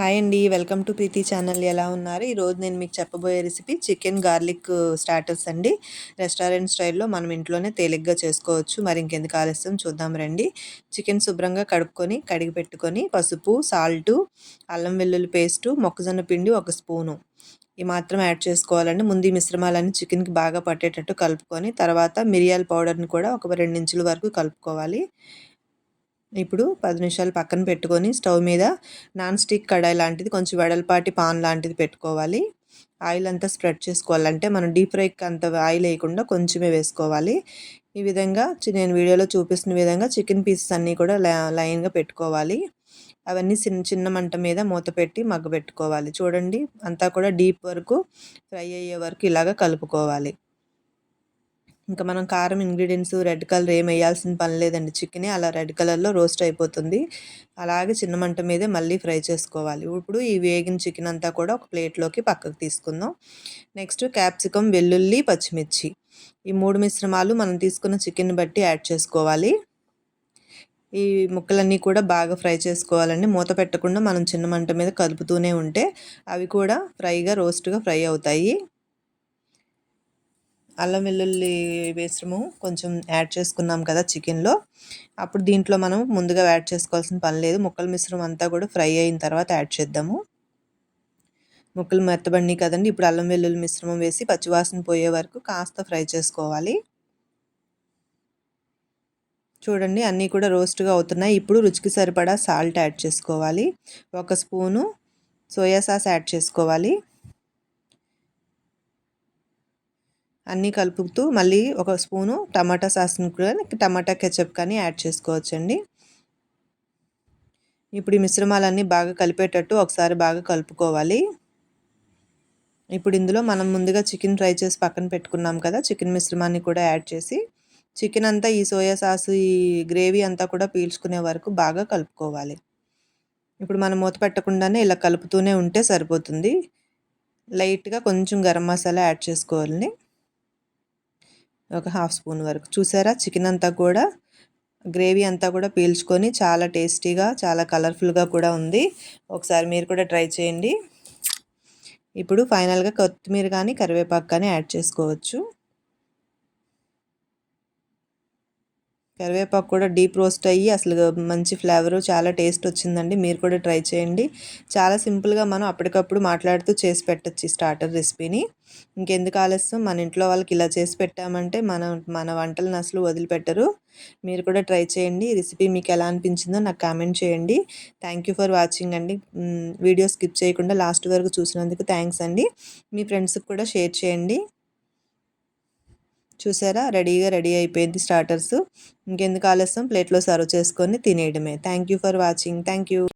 Hi అండి. Welcome to Preethi channel. ఎలా ఉన్నారు? ఈరోజు నేను మీకు చెప్పబోయే రెసిపీ చికెన్ గార్లిక్ స్టార్టర్స్ అండి. రెస్టారెంట్ స్టైల్‌లో మనం ఇంట్లోనే తేలిగ్గా చేసుకోవచ్చు. మరి ఇంకెందుకు ఆలస్యం చూద్దాం రండి. చికెన్ శుభ్రంగా కడుక్కొని, కడిగి పెట్టుకొని, పసుపు, సాల్టు, అల్లం వెల్లుల్లి పేస్టు, మొక్కజొన్న పిండి 1 స్పూను ఈ మాత్రం యాడ్ చేసుకోవాలండి. ముందు ఈ మిశ్రమాలన్నీ చికెన్‌కి బాగా పట్టేటట్టు కలుపుకొని, తర్వాత మిరియాల పౌడర్‌ని కూడా ఒక 2 ఇంచుల వరకు కలుపుకోవాలి. ఇప్పుడు 10 నిమిషాలు పక్కన పెట్టుకొని స్టవ్ మీద నాన్ స్టిక్ కడాయి లాంటిది కొంచెం వెడల్పాటి పాన్ లాంటిది పెట్టుకోవాలి. ఆయిల్ అంతా స్ప్రెడ్ చేసుకోవాలి. అంటే మనం డీప్ ఫ్రైకి అంత ఆయిల్ వేయకుండా కొంచెమే వేసుకోవాలి. ఈ విధంగా నేను వీడియోలో చూపిస్తున్న విధంగా చికెన్ పీసెస్ అన్నీ కూడా లైన్‌గా పెట్టుకోవాలి. అవన్నీ చిన్న మంట మీద మూత పెట్టి మగ్గబెట్టుకోవాలి. చూడండి అంతా కూడా డీప్ వరకు ఫ్రై అయ్యే వరకు ఇలాగ కలుపుకోవాలి. ఇంకా మనం కారం ఇంగ్రీడియంట్స్ రెడ్ కలర్ ఏం వేయాల్సిన పని లేదండి. చికెనే అలా రెడ్ కలర్‌లో రోస్ట్ అయిపోతుంది. అలాగే చిన్న మంట మీదే మళ్ళీ ఫ్రై చేసుకోవాలి. ఇప్పుడు ఈ వేగిన చికెన్ అంతా కూడా ఒక ప్లేట్‌లోకి పక్కకు తీసుకుందాం. నెక్స్ట్ క్యాప్సికమ్, వెల్లుల్లి, పచ్చిమిర్చి ఈ 3 మిశ్రమాలు మనం తీసుకున్న చికెన్‌ని బట్టి యాడ్ చేసుకోవాలి. ఈ ముక్కలన్నీ కూడా బాగా ఫ్రై చేసుకోవాలండి. మూత పెట్టకుండా మనం చిన్న మంట మీద కలుపుతూనే ఉంటే అవి కూడా రోస్ట్‌గా ఫ్రై అవుతాయి. అల్లం వెల్లుల్లి మిశ్రమం కొంచెం యాడ్ చేసుకున్నాం కదా చికెన్‌లో. అప్పుడు దీంట్లో మనం ముందుగా యాడ్ చేసుకోవాల్సిన పని లేదు. ముక్కల మిశ్రమం అంతా కూడా ఫ్రై అయిన తర్వాత యాడ్ చేద్దాము. ముక్కలు మెత్తబడినాయి కదండి. ఇప్పుడు అల్లం వెల్లుల్లి మిశ్రమం వేసి పచ్చివాసన పోయే వరకు కాస్త ఫ్రై చేసుకోవాలి. చూడండి అన్నీ కూడా రోస్ట్‌గా అవుతున్నాయి. ఇప్పుడు రుచికి సరిపడా సాల్ట్ యాడ్ చేసుకోవాలి. 1 స్పూను సోయా సాస్ యాడ్ చేసుకోవాలి. అన్నీ కలుపుతూ మళ్ళీ 1 స్పూను టమాటా సాస్‌ని కూడా టమాటా కెచప్ కానీ యాడ్ చేసుకోవచ్చండి. ఇప్పుడు ఈ మిశ్రమాలన్నీ బాగా కలిపేటట్టు ఒకసారి బాగా కలుపుకోవాలి. ఇప్పుడు ఇందులో మనం ముందుగా చికెన్ ఫ్రై చేసి పక్కన పెట్టుకున్నాం కదా! చికెన్ మిశ్రమాన్ని కూడా యాడ్ చేసి చికెన్ అంతా ఈ సోయా సాస్, ఈ గ్రేవీ అంతా కూడా పీల్చుకునే వరకు బాగా కలుపుకోవాలి. ఇప్పుడు మనం మూత పెట్టకుండానే ఇలా కలుపుతూనే ఉంటే సరిపోతుంది. లైట్‌గా కొంచెం గరం మసాలా యాడ్ చేసుకోవాలండి. ఒక హాఫ్ స్పూన్ వరకు. చూసారా చికెన్ అంతా కూడా గ్రేవీ అంతా కూడా పీల్చుకొని చాలా టేస్టీగా, చాలా కలర్ఫుల్‌గా కూడా ఉంది. ఒకసారి మీరు కూడా ట్రై చేయండి. ఇప్పుడు ఫైనల్‌గా కొత్తిమీర కానీ, కరివేపాకు కానీ యాడ్ చేసుకోవచ్చు. కరివేపాకు కూడా డీప్ రోస్ట్ అయ్యి అసలు మంచి ఫ్లేవరు చాలా టేస్ట్ వచ్చిందండి. మీరు కూడా ట్రై చేయండి. చాలా సింపుల్‌గా మనం అప్పటికప్పుడు మాట్లాడుతూ చేసి పెట్టొచ్చు ఈ స్టార్టర్ రెసిపీని. ఇంకెందుకు ఆలస్యం మన ఇంట్లో వాళ్ళకి ఇలా చేసి పెట్టామంటే మన వంటలను అసలు వదిలిపెట్టరు. మీరు కూడా ట్రై చేయండి. ఈ రెసిపీ మీకు ఎలా అనిపించిందో నాకు కామెంట్ చేయండి. థ్యాంక్ యూ ఫర్ వాచింగ్ అండి. వీడియో స్కిప్ చేయకుండా లాస్ట్ వరకు చూసినందుకు థ్యాంక్స్ అండి. మీ ఫ్రెండ్స్‌కి కూడా షేర్ చేయండి. చూసారా రెడీ అయిపోయింది స్టార్టర్స్. ఇంకెందుకు ఆలస్యం ప్లేట్‌లో సర్వ్ చేసుకొని తినేయడమే. Thank you for watching. Thank you.